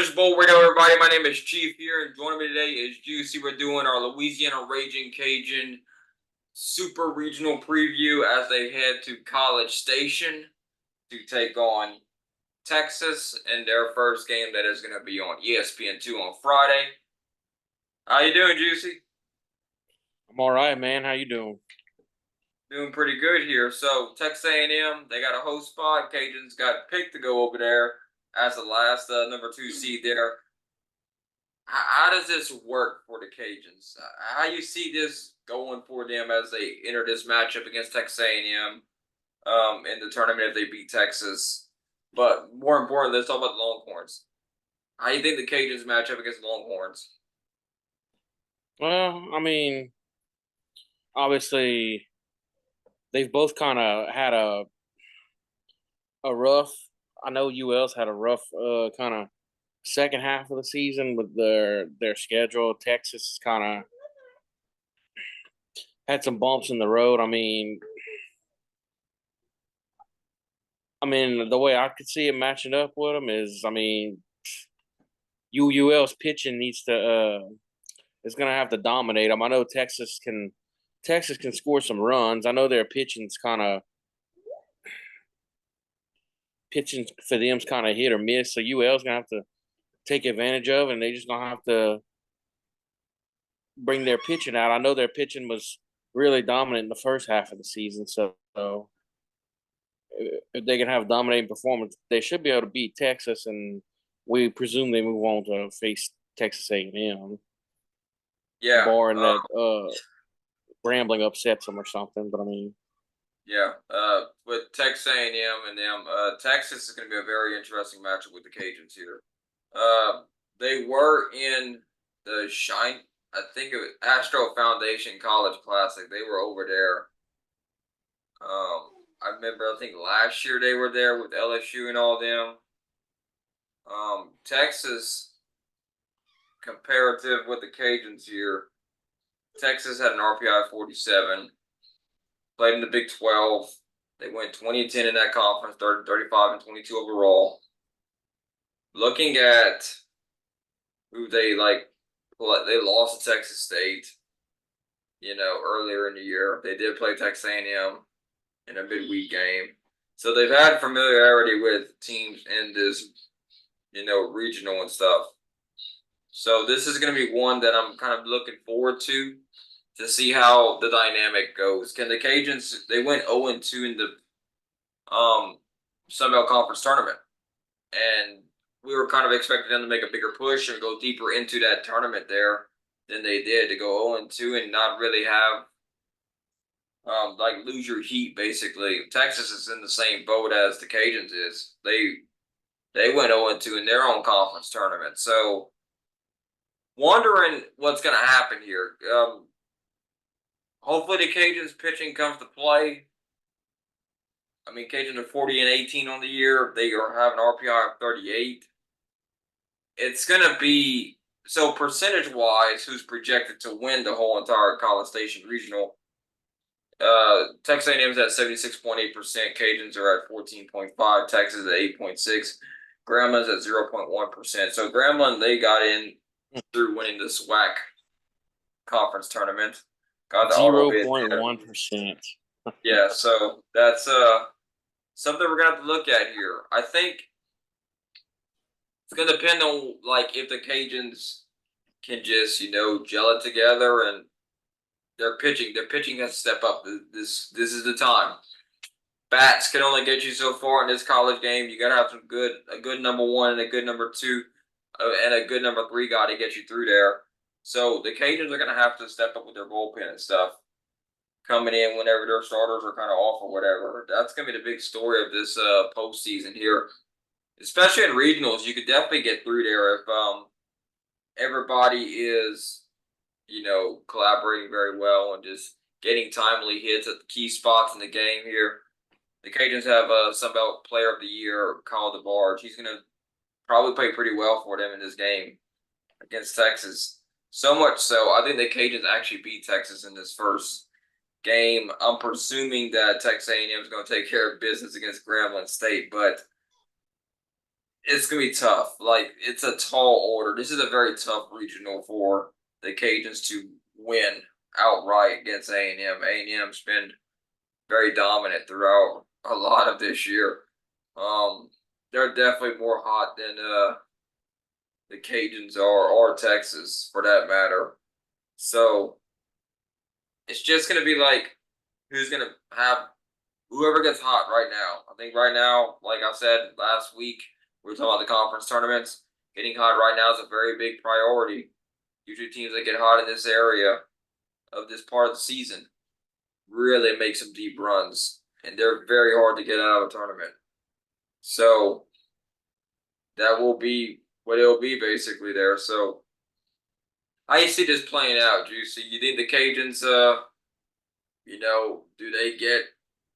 Fishbowl Radio, everybody. My name is Chief here, and joining me today is Juicy. We're doing our Louisiana Ragin Cajun Super Regional Preview as they head to College Station to take on Texas in their first game that is going to be on ESPN2 on Friday. How you doing, Juicy? I'm all right, man. How you doing? Doing pretty good here. So Texas A&M, they got a host spot. Cajuns got picked to go over there as the last number 2 seed there. How does this work for the Cajuns? How you see this going for them as they enter this matchup against Texas A&M in the tournament if they beat Texas? But more importantly, let's talk about the Longhorns. How do you think the Cajuns match up against the Longhorns? Well, I mean, obviously they've both kind of had a rough. I know UL's had a rough kind of second half of the season with their schedule. Texas kind of had some bumps in the road. I mean, the way I could see it matching up with them is, UL's pitching needs to is going to have to dominate them. I know Texas can score some runs. I know their pitching for them's kind of hit or miss. So UL's gonna have to take advantage of, and they just gonna have to bring their pitching out. I know their pitching was really dominant in the first half of the season, so if they can have dominating performance, they should be able to beat Texas, and we presume they move on to face Texas A&M, Yeah, barring that Grambling upsets them or something. But I mean, yeah. With Texas A&M and them, Texas is going to be a very interesting matchup with the Cajuns here. They were in the I think it was Astro Foundation College Classic. They were over there. I remember. I think last year they were there with LSU and all them. Texas comparative with the Cajuns here. Texas had an RPI 47. Played in the Big 12. They went 20-10 in that conference, 30, 35, and 22 overall. Looking at who they lost to Texas State, earlier in the year. They did play Texas A&M in a midweek game. So they've had familiarity with teams in this, regional and stuff. So this is going to be one that I'm kind of looking forward to see how the dynamic goes. Can the Cajuns, they went 0-2 in the Sun Belt Conference tournament, and we were kind of expecting them to make a bigger push and go deeper into that tournament there than they did, to go 0-2 and not really have lose your heat. Basically, Texas is in the same boat as the Cajuns is. They went 0-2 in their own conference tournament. So wondering what's going to happen here. Hopefully the Cajuns pitching comes to play. I mean, Cajuns are 40-18 on the year. They are having an RPI of 38. It's going to be, so percentage-wise, who's projected to win the whole entire College Station Regional? Texas A&M's at 76.8%. Cajuns are at 14.5%. Texas at 8.6%. Gramblin's at 0.1%. So Grambling, they got in through winning the SWAC conference tournament. Got the auto bid 0.1%. Yeah, so that's something we're gonna have to look at here. I think it's gonna depend on if the Cajuns can just gel it together, and their pitching has to step up. This is the time. Bats can only get you so far in this college game. You gotta have a good number one and a good number two, and a good number three guy to get you through there. So the Cajuns are gonna have to step up with their bullpen and stuff coming in whenever their starters are kind of off or whatever. That's going to be the big story of this postseason here, especially in regionals. You could definitely get through there if everybody is, collaborating very well and just getting timely hits at the key spots in the game here. The Cajuns have Sun Belt Player of the Year, Kyle DeBarge. He's going to probably play pretty well for them in this game against Texas. So much so, I think the Cajuns actually beat Texas in this first game. I'm presuming that Texas A&M is going to take care of business against Grambling State, but it's gonna be tough. Like it's a tall order. This is a very tough regional for the Cajuns to win outright against A&M. A&M's been very dominant throughout a lot of this year. Um, they're definitely more hot than the Cajuns are, or Texas for that matter. So it's just gonna be like who's gonna have whoever gets hot right now. I think right now, like I said last week, we were talking about the conference tournaments. Getting hot right now is a very big priority. Usually, teams that get hot in this area of this part of the season really make some deep runs, and they're very hard to get out of a tournament. So that will be what it'll be basically there. So I see this playing out, Juicy. You think the Cajuns,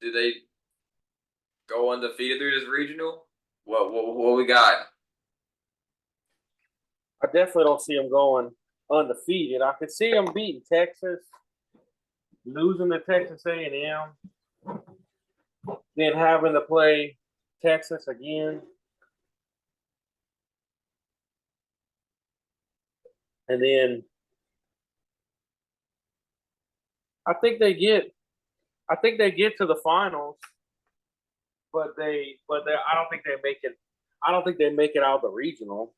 do they go undefeated through this regional? What we got? I definitely don't see them going undefeated. I could see them beating Texas, losing to Texas A&M, then having to play Texas again, and then I think they get I think they get to the finals, but I don't think they make it. I don't think they make it out of the regional.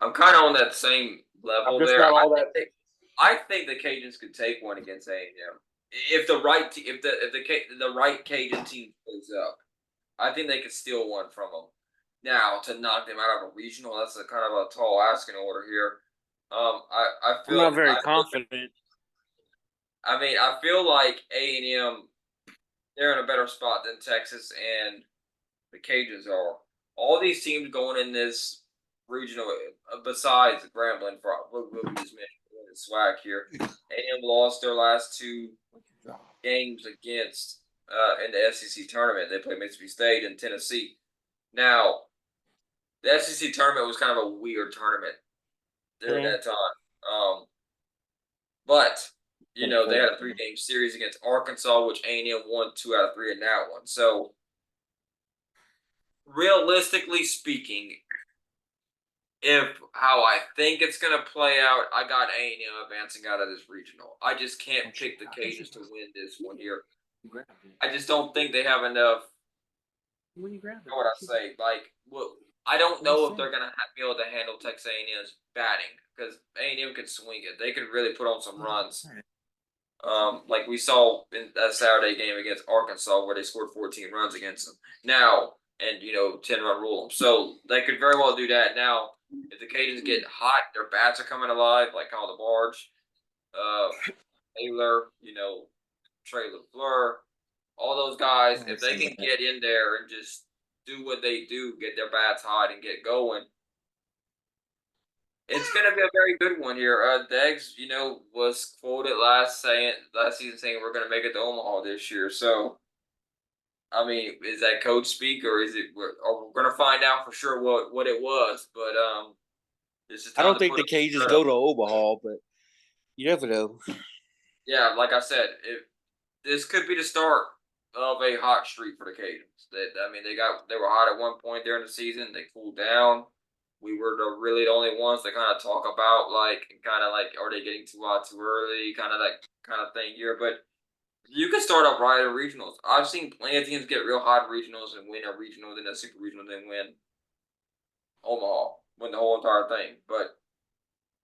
I'm kind of on that same I'm level just there. not all that. I think the Cajuns could take one against A&M if the right the right Cajun team plays up. I think they could steal one from them. Now to knock them out of a regional, that's a kind of a tall asking order here. I I'm feel not very confident. I feel like A&M they're in a better spot than Texas and the Cajuns are. All these teams going in this regional, besides Grambling, for what we just mentioned, swag here. A&M lost their last two games against in the SEC tournament. They played Mississippi State and Tennessee. Now, the SEC tournament was kind of a weird tournament during Mm-hmm. that time. But they had a 3-game series against Arkansas, which A&M won 2 out of 3 in that one. So, realistically speaking, if how I think it's going to play out, I got A&M advancing out of this regional. I just can't pick the Cajuns to win this one here. I just don't think they have enough. When you grab it, You know what I say? Like, well, I don't know if they're going to be able to handle Texas A&M's batting because A&M can swing it. They can really put on some runs. Like we saw in that Saturday game against Arkansas where they scored 14 runs against them. Now, and 10-run rule them. So they could very well do that. Now, if the Cajuns get hot, their bats are coming alive, like Kyle DeBarge, Taylor, Trey LaFleur, all those guys. If they can get in there and just do what they do, get their bats hot and get going, it's going to be a very good one here. Deggs, was quoted last season saying we're going to make it to Omaha this year. So, I mean, is that coach speak or is it? We're going to find out for sure what it was. But this is I time don't to think put the up. Cajuns go to Omaha, but you never know. Yeah, like I said, this could be the start of a hot streak for the Cajuns. They were hot at one point during the season. They cooled down. We were really the only ones that kind of talk about are they getting too hot too early, kind of that kind of thing here. But you can start up right at regionals. I've seen plenty of teams get real hot regionals and win a regional, then a super regional, then win Omaha, win the whole entire thing. But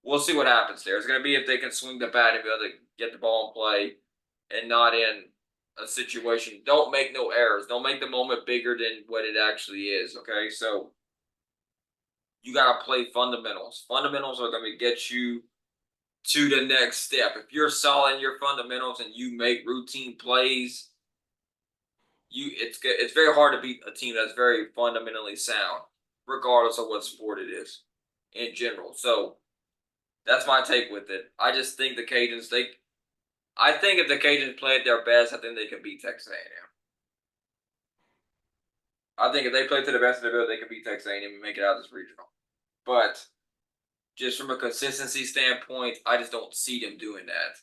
we'll see what happens there. It's going to be if they can swing the bat and be able to get the ball in play and not in a situation. Don't make no errors. Don't make the moment bigger than what it actually is. Okay, so you got to play fundamentals. Fundamentals are going to get you to the next step. If you're solid in your fundamentals and you make routine plays, it's very hard to beat a team that's very fundamentally sound, regardless of what sport it is in general. So that's my take with it. I just think the Cajuns. I think if the Cajuns played their best, I think they could beat Texas A&M. I think if they play to the best of their ability, they can beat Texas A&M and make it out of this regional. But just from a consistency standpoint, I just don't see them doing that.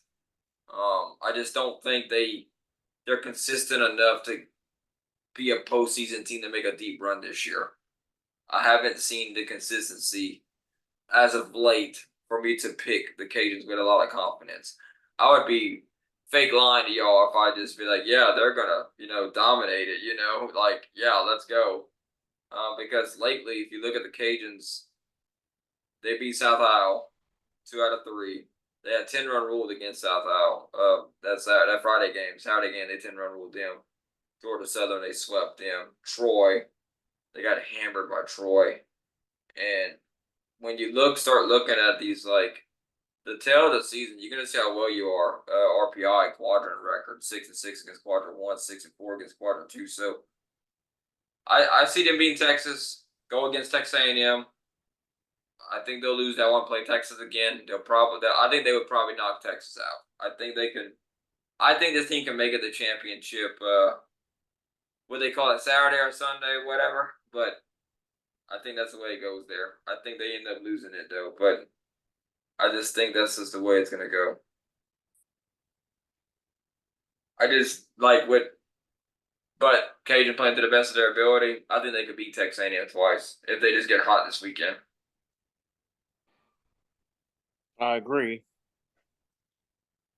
I just don't think they're consistent enough to be a postseason team to make a deep run this year. I haven't seen the consistency as of late for me to pick the Cajuns with a lot of confidence. I would be fake lying to y'all if I just be like, yeah, they're gonna, dominate it, like, yeah, let's go. Because lately, if you look at the Cajuns, they beat South Isle 2 out of 3. They had 10-run ruled against South Isle. That Friday game, Saturday game, they 10-run ruled them. Georgia Southern, they swept them. Troy, they got hammered by Troy. And when you start looking at these, like the tail of the season, you're gonna see how well you are. RPI quadrant record 6-6 against quadrant 1, 6-4 against quadrant 2. So I see them beating Texas. Go against Texas A&M. I think they'll lose that one. Play Texas again. I think they would probably knock Texas out. I think they could. I think this team can make it the championship. What they call it, Saturday or Sunday, whatever. But I think that's the way it goes there. I think they end up losing it though. But I just think that's just the way it's gonna go. I just like but Cajun playing to the best of their ability. I think they could beat Texas A&M twice if they just get hot this weekend. I agree.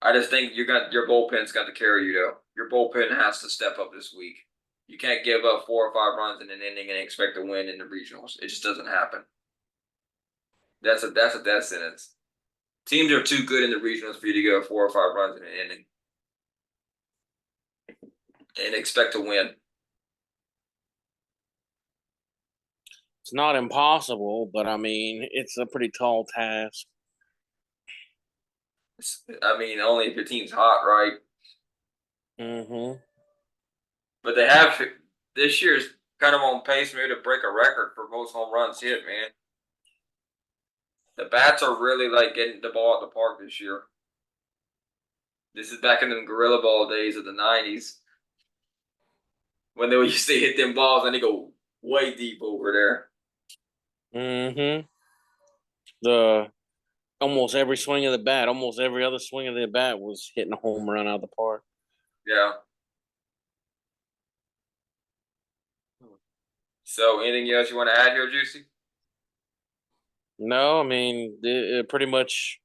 I just think your bullpen's got to carry you though. Your bullpen has to step up this week. You can't give up 4 or 5 runs in an inning and expect to win in the regionals. It just doesn't happen. That's a death sentence. Teams are too good in the regionals for you to go 4 or 5 runs in an inning and expect to win. It's not impossible, but I mean, it's a pretty tall task. I mean, only if your team's hot, right? Mm-hmm. But they have this year's kind of on pace maybe to break a record for most home runs hit, man. The bats are really like getting the ball at the park this year. This is back in the Gorilla Ball days of the '90s when they used to hit them balls and they go way deep over there. Mm-hmm. The almost every swing of the bat, almost every other swing of the bat was hitting a home run out of the park. Yeah. So, anything else you want to add here, Juicy? No, I mean, pretty much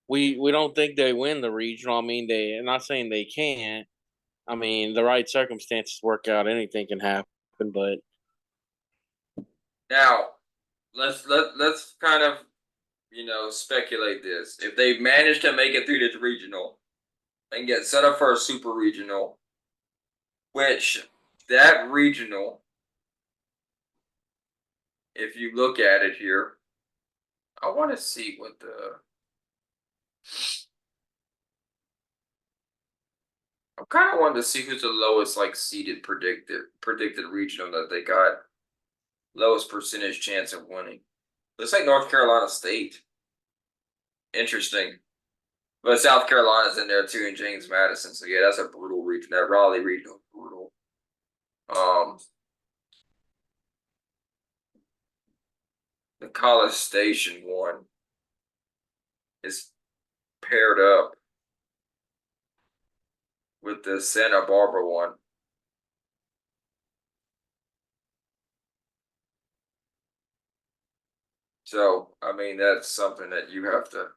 we don't think they win the regional. I mean, I'm not saying they can't. I mean, the right circumstances work out, anything can happen. But Now, let's kind of speculate this. If they manage to make it through this regional and get set up for a super regional, which that regional, if you look at it here, I want to see what the. I kind of wanted to see who's the lowest like seeded predicted regional that they got lowest percentage chance of winning. Looks like North Carolina State. Interesting. But South Carolina's in there too, and James Madison. So yeah, that's a brutal region. That Raleigh region is brutal. Um, the College Station one is paired up with the Santa Barbara one. So I mean, that's something that you have to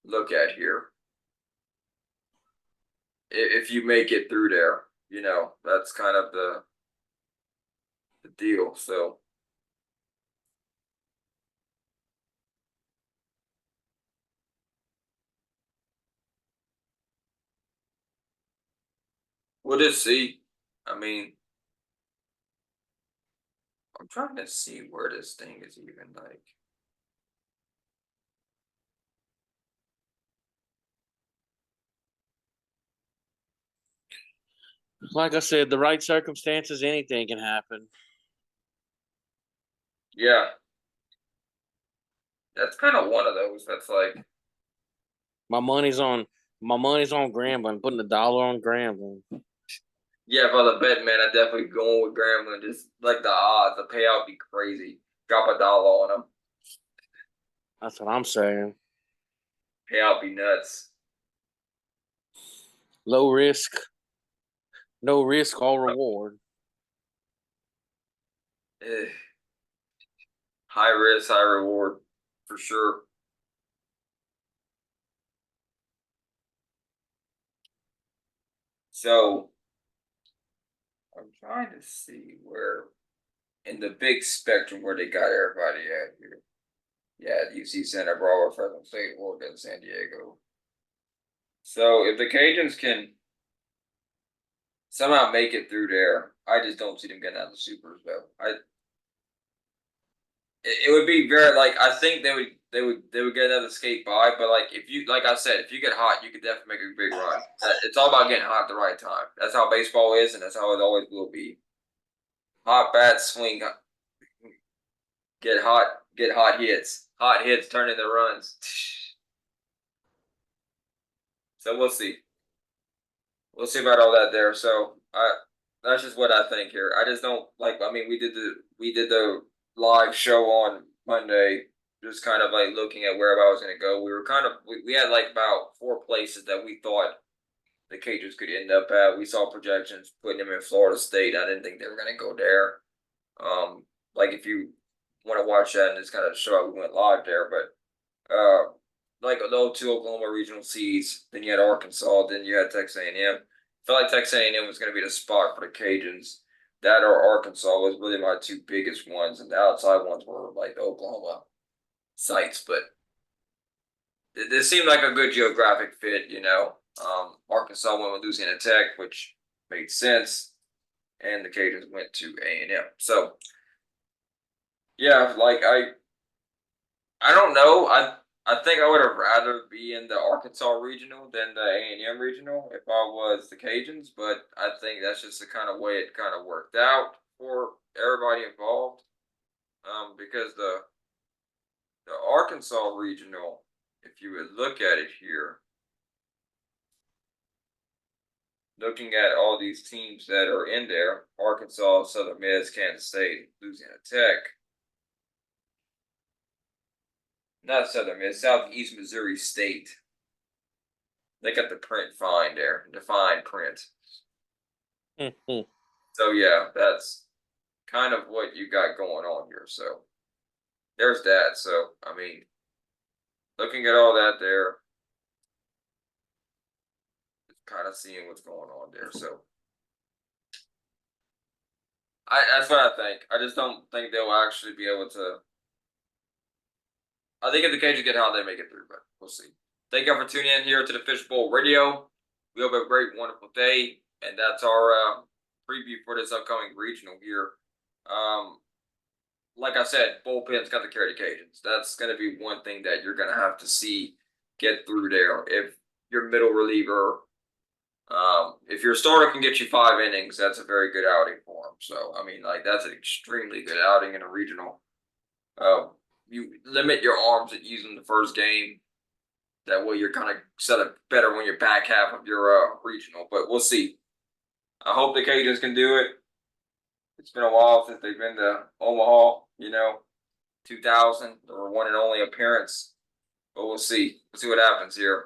look at here. If you make it through there, that's kind of the deal. So we'll just see. I mean, I'm trying to see where this thing is even like. like I said, the right circumstances, anything can happen. Yeah, that's kind of one of those. That's like, My money's on my money's on Grambling. Putting $1 on Grambling. yeah, for the bet, man, I definitely going with Grambling. Just like the odds, the payout be crazy. Drop $1 on them, That's what I'm saying. payout be nuts. Low risk, no risk, all reward. eh, high risk, high reward for sure. So I'm trying to see where in the big spectrum where they got everybody at here. Yeah, UC Santa Barbara, Fresno State, Oregon, San Diego. So if the Cajuns can somehow make it through there, I just don't see them getting out of the supers though. It would be very like I think they would get another skate by, but like if you like I said, if you get hot, you could definitely make a big run. It's all about getting hot at the right time. That's how baseball is, and that's how it always will be. Hot bats swing, get hot hits. Hot hits turn into runs. So we'll see. We'll see about all that there. So I that's just what I think here. I just don't like. I mean, we did the live show on Monday, just kind of like looking at where I was going to go. We were kind of we had like about four places that we thought the Cajuns could end up at. We saw projections putting them in Florida State. I didn't think they were going to go there. Like if you want to watch that and just kind of show how we went live there, but like the two Oklahoma regional seeds. Then you had Arkansas. Then you had Texas A&M. I felt like Texas A&M was going to be the spot for the Cajuns. That or Arkansas was really my two biggest ones, and the outside ones were like the Oklahoma sites. But this seemed like a good geographic fit, you know. Arkansas went with Louisiana Tech, which made sense, and the Cajuns went to A&M. So yeah, like I don't know. I think I would have rather be in the Arkansas regional than the A&M regional if I was the Cajuns, but I think that's just the kind of way it kind of worked out for everybody involved. Because the Arkansas regional, if you would look at it here, looking at all these teams that are in there, Arkansas, Southern Miss, Kansas State, Louisiana Tech, not Southern Miss, Southeast Missouri State. They got the print fine there, defined print. So yeah, that's kind of what you got going on here. So there's that. So I mean, looking at all that there, kind of seeing what's going on there. So that's what I think. I just don't think they'll actually be able to. I think if the Cajuns get hot, they make it through, but we'll see. Thank you for tuning in here to the Fishbowl Radio. We hope you have a great, wonderful day, and that's our preview for this upcoming regional here. Um, like I said, bullpen's got to carry the Cajuns. That's going to be one thing that you're going to have to see get through there. If your middle reliever, if your starter can get you 5 innings, that's a very good outing for him. So, I mean, like that's an extremely good outing in a regional. You limit your arms at using the first game. That way, you're kind of set up better when you're back half of your regional. But we'll see. I hope the Cajuns can do it. It's been a while since they've been to Omaha, 2000, their one and only appearance. But we'll see. We'll see what happens here.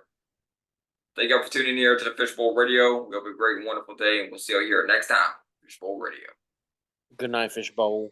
Thank you for tuning in here to the Fishbowl Radio. We hope you have a great and wonderful day, and we'll see you here next time. Fishbowl Radio. Good night, Fishbowl.